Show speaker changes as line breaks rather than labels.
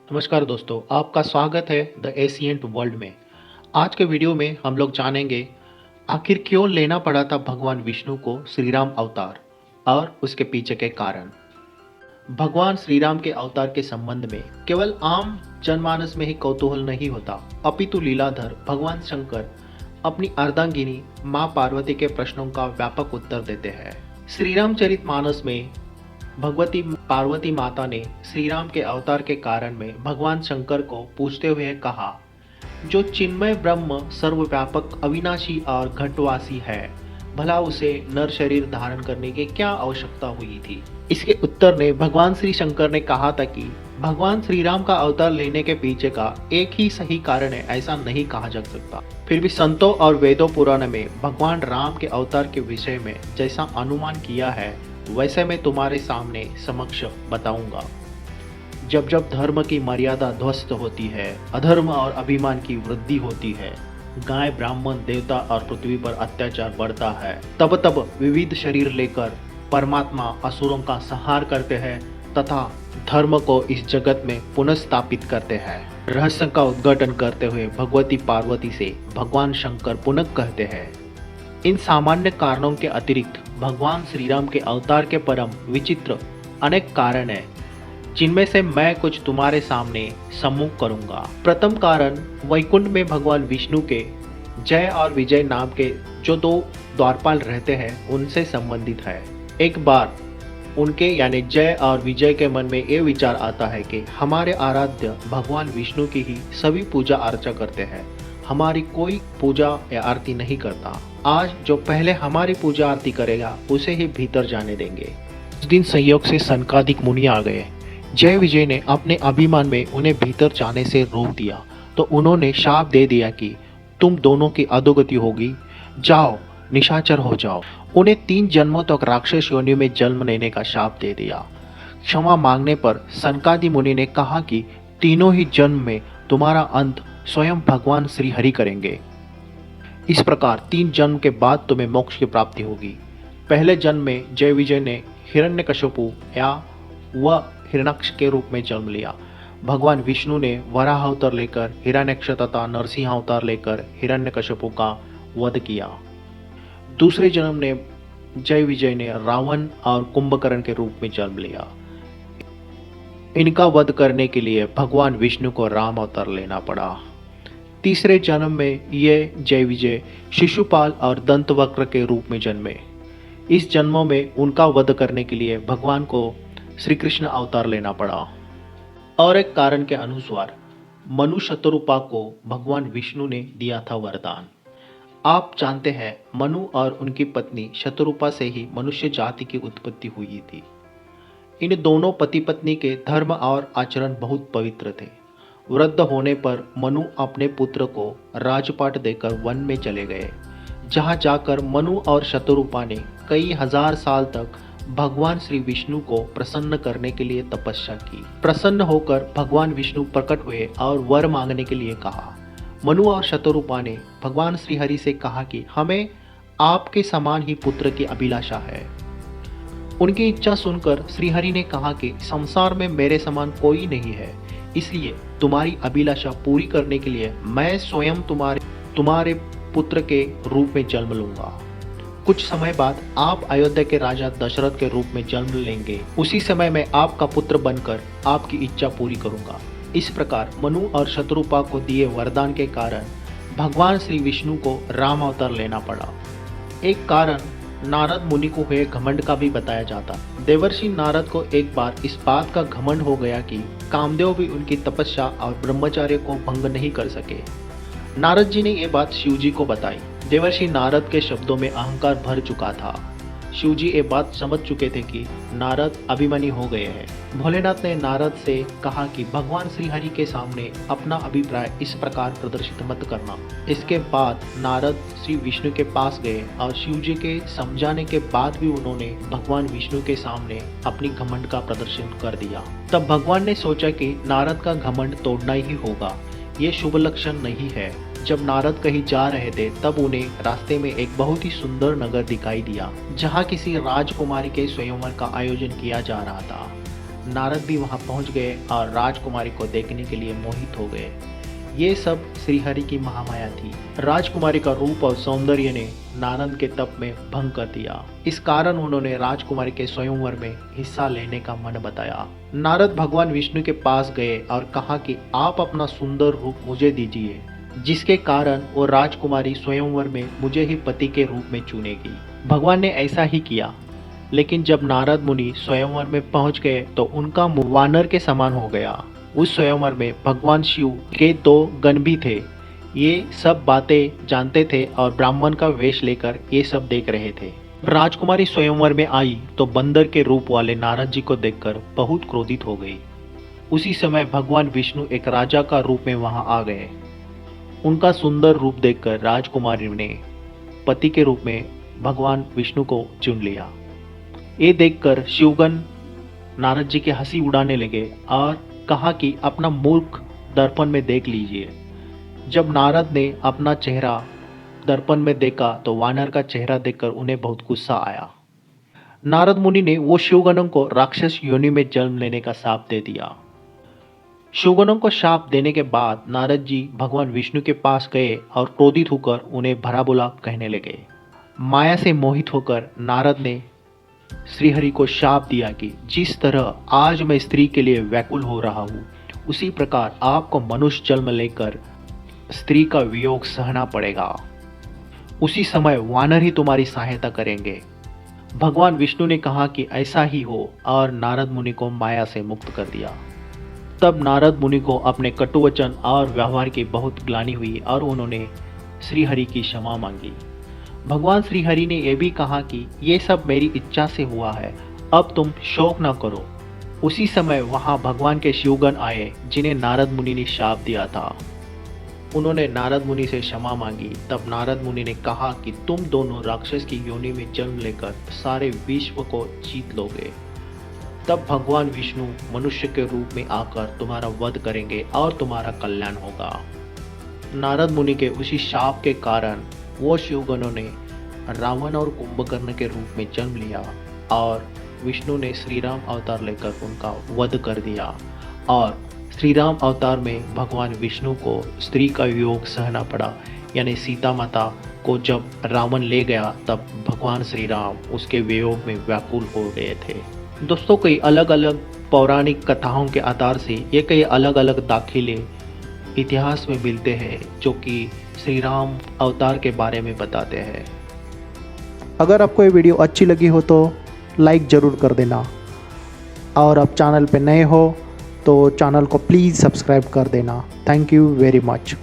नमस्कार दोस्तों, आपका स्वागत है द एशिएंट वर्ल्ड में। आज के वीडियो में हम लोग जानेंगे आखिर क्यों लेना पड़ा था भगवान विष्णु को श्री राम अवतार और उसके पीछे के कारण। भगवान श्री राम के अवतार के संबंध में केवल आम जनमानस में ही कौतूहल नहीं होता, अपितु लीलाधर भगवान शंकर अपनी अर्धांगिनी माँ पार्वती के प्रश्नों का व्यापक उत्तर देते हैं। श्री रामचरितमानस में भगवती पार्वती माता ने श्री राम के अवतार के कारण में भगवान शंकर को पूछते हुए कहा, जो चिन्मय ब्रह्म सर्वव्यापक अविनाशी और घटवासी है, भला उसे नर शरीर धारण करने की क्या आवश्यकता हुई थी। इसके उत्तर में भगवान श्री शंकर ने कहा था कि भगवान श्री राम का अवतार लेने के पीछे का एक ही सही कारण है, ऐसा नहीं कहा जा सकता। फिर भी संतों और वेदों पुराण में भगवान राम के अवतार के विषय में जैसा अनुमान किया है वैसे मैं तुम्हारे सामने समक्ष बताऊंगा। जब जब धर्म की मर्यादा ध्वस्त होती है, अधर्म और अभिमान की वृद्धि होती है, गाय ब्राह्मण देवता और पृथ्वी पर अत्याचार बढ़ता है, तब तब विविध शरीर लेकर परमात्मा असुरों का संहार करते हैं तथा धर्म को इस जगत में पुनर्स्थापित करते हैं। रहस्य का उद्घाटन करते हुए भगवती पार्वती से भगवान शंकर पुनः कहते हैं, इन सामान्य कारणों के अतिरिक्त भगवान श्री राम के अवतार के परम विचित्र अनेक कारण हैं, जिनमें से मैं कुछ तुम्हारे सामने सम्मुख करूंगा। प्रथम कारण वैकुंठ में भगवान विष्णु के जय और विजय नाम के जो दो द्वारपाल रहते हैं उनसे संबंधित है। एक बार उनके यानी जय और विजय के मन में ये विचार आता है कि हमारे आराध्य भगवान विष्णु की ही सभी पूजा अर्चा करते हैं, हमारी कोई पूजा या आरती नहीं करता। आज जो पहले हमारी पूजा आरती करेगा उसे ही भीतर जाने देंगे। उस दिन संयोग से सनकादिक मुनि आ गए। जय विजय ने अपने अभिमान में उन्हें भीतर जाने से रोक दिया तो उन्होंने शाप दे दिया कि तुम दोनों की अधोगति होगी, जाओ निशाचर हो जाओ। उन्हें 3 जन्मों तक राक्षस योनि में जन्म लेने का शाप दे दिया। क्षमा मांगने पर सनकादि मुनि ने कहा कि तीनों ही जन्म में तुम्हारा अंत स्वयं भगवान श्री हरि करेंगे। इस प्रकार 3 जन्म के बाद तुम्हें मोक्ष की प्राप्ति होगी। पहले जन्म में जय विजय ने हिरण्यकश्यपु या वह हिरण्याक्ष के रूप में जन्म लिया। भगवान विष्णु ने वराह अवतार लेकर हिरण्याक्ष तथा नरसिंह अवतार लेकर हिरण्यकश्यपु का वध किया। दूसरे जन्म में जय विजय ने रावण और कुंभकर्ण के रूप में जन्म लिया। इनका वध करने के लिए भगवान विष्णु को राम अवतार लेना पड़ा। तीसरे जन्म में ये जय विजय शिशुपाल और दंतवक्र के रूप में जन्मे। इस जन्मों में उनका वध करने के लिए भगवान को श्री कृष्ण अवतार लेना पड़ा। और एक कारण के अनुसार मनु शतरूपा को भगवान विष्णु ने दिया था वरदान। आप जानते हैं मनु और उनकी पत्नी शतरूपा से ही मनुष्य जाति की उत्पत्ति हुई थी। इन दोनों पति पत्नी के धर्म और आचरण बहुत पवित्र थे। वृद्ध होने पर मनु अपने पुत्र को राजपाट देकर वन में चले गए, जहां जाकर मनु और शतरूपा ने कई हजार साल तक भगवान श्री विष्णु को प्रसन्न करने के लिए तपस्या की। प्रसन्न होकर भगवान विष्णु प्रकट हुए और वर मांगने के लिए कहा। मनु और शतरूपा ने भगवान श्री हरि से कहा कि हमें आपके समान ही पुत्र की अभिलाषा है। उनकी इच्छा सुनकर श्रीहरि ने कहा कि संसार में मेरे समान कोई नहीं है, इसलिए तुम्हारी अभिलाषा पूरी करने के लिए मैं स्वयं तुम्हारे पुत्र के रूप में जन्म लूंगा। कुछ समय बाद आप अयोध्या के राजा दशरथ के रूप में जन्म लेंगे। उसी समय मैं आपका पुत्र बनकर आपकी इच्छा पूरी करूंगा। इस प्रकार मनु और शतरूपा को दिए वरदान के कारण भगवान श्री विष्णु को राम अवतार लेना पड़ा। एक कारण नारद मुनि को हुए घमंड का भी बताया जाता। देवर्षि नारद को एक बार इस बात का घमंड हो गया कि कामदेव भी उनकी तपस्या और ब्रह्मचर्य को भंग नहीं कर सके। नारद जी ने ये बात शिव जी को बताई। देवर्षि नारद के शब्दों में अहंकार भर चुका था। शिव जी ये बात समझ चुके थे कि नारद अभिमानी हो गए हैं। भोलेनाथ ने नारद से कहा कि भगवान श्री हरि के सामने अपना अभिप्राय इस प्रकार प्रदर्शित मत करना। इसके बाद नारद श्री विष्णु के पास गए और शिव जी के समझाने के बाद भी उन्होंने भगवान विष्णु के सामने अपनी घमंड का प्रदर्शन कर दिया। तब भगवान ने सोचा कि नारद का घमंड तोड़ना ही होगा, ये शुभ लक्षण नहीं है। जब नारद कहीं जा रहे थे तब उन्हें रास्ते में एक बहुत ही सुंदर नगर दिखाई दिया, जहाँ किसी राजकुमारी के स्वयंवर का आयोजन किया जा रहा था। नारद भी वहां पहुंच गए और राजकुमारी को देखने के लिए मोहित हो गए। ये सब श्रीहरि की महामाया थी। राजकुमारी का रूप और सौंदर्य ने नारद के तप में भंग कर दिया। इस कारण उन्होंने राजकुमारी के स्वयंवर में हिस्सा लेने का मन बताया। नारद भगवान विष्णु के पास गए और कहा कि आप अपना सुंदर रूप मुझे दीजिए, जिसके कारण वो राजकुमारी स्वयंवर में मुझे ही पति के रूप में चुनेगी। भगवान ने ऐसा ही किया, लेकिन जब नारद मुनि स्वयंवर में पहुंच गए तो उनका मुंह वानर के समान हो गया। उस स्वयंवर में भगवान शिव के 2 गण भी थे। ये सब बातें जानते थे और ब्राह्मण का वेश लेकर ये सब देख रहे थे। राजकुमारी स्वयंवर में आई तो बंदर के रूप वाले नारद जी को देखकर बहुत क्रोधित हो गई। उसी समय भगवान विष्णु एक राजा का रूप में वहां आ गए। उनका सुंदर रूप देखकर राजकुमारी ने पति के रूप में भगवान विष्णु को चुन लिया। ये देखकर शिवगण नारद जी की हंसी उड़ाने लगे और कहा कि अपना मूर्ख दर्पण में देख लीजिए। जब नारद ने अपना चेहरा दर्पण में देखा तो वानर का चेहरा देखकर उन्हें बहुत गुस्सा आया। नारद मुनि ने वो शिवगणों को राक्षस योनि में जन्म लेने का शाप दे दिया। शिवगणों को शाप देने के बाद नारद जी भगवान विष्णु के पास गए और क्रोधित होकर उन्हें भला बुरा कहने लगे। माया से मोहित होकर नारद ने श्रीहरि को शाप दिया कि जिस तरह आज मैं स्त्री के लिए व्याकुल हो रहा हूँ, उसी प्रकार आपको मनुष्य जन्म लेकर स्त्री का वियोग सहना पड़ेगा। उसी समय वानर ही तुम्हारी सहायता करेंगे। भगवान विष्णु ने कहा कि ऐसा ही हो और नारद मुनि को माया से मुक्त कर दिया। तब नारद मुनि को अपने कटुवचन और व्यवहार की बहुत ग्लानि हुई और उन्होंने श्रीहरि की क्षमा मांगी। भगवान श्रीहरि ने यह भी कहा कि ये सब मेरी इच्छा से हुआ है, अब तुम शोक न करो। उसी समय वहां भगवान के शिवगण आए जिन्हें नारद मुनि ने शाप दिया था। उन्होंने नारद मुनि से क्षमा मांगी। तब नारद मुनि ने कहा कि तुम दोनों राक्षस की योनि में जन्म लेकर सारे विश्व को जीत लोगे। तब भगवान विष्णु मनुष्य के रूप में आकर तुम्हारा वध करेंगे और तुम्हारा कल्याण होगा। नारद मुनि के उसी शाप के कारण वो शिवगणों ने रावण और कुंभकर्ण के रूप में जन्म लिया और विष्णु ने श्री राम अवतार लेकर उनका वध कर दिया। और श्री राम अवतार में भगवान विष्णु को स्त्री का वियोग सहना पड़ा, यानी सीता माता को जब रावण ले गया तब भगवान श्री राम उसके वियोग में व्याकुल हो गए थे। दोस्तों, कई अलग अलग पौराणिक कथाओं के आधार से ये कई अलग अलग दाखिले इतिहास में मिलते हैं जो कि श्री राम अवतार के बारे में बताते हैं।
अगर आपको ये वीडियो अच्छी लगी हो तो लाइक ज़रूर कर देना, और आप चैनल पे नए हो तो चैनल को प्लीज़ सब्सक्राइब कर देना। Thank you very much.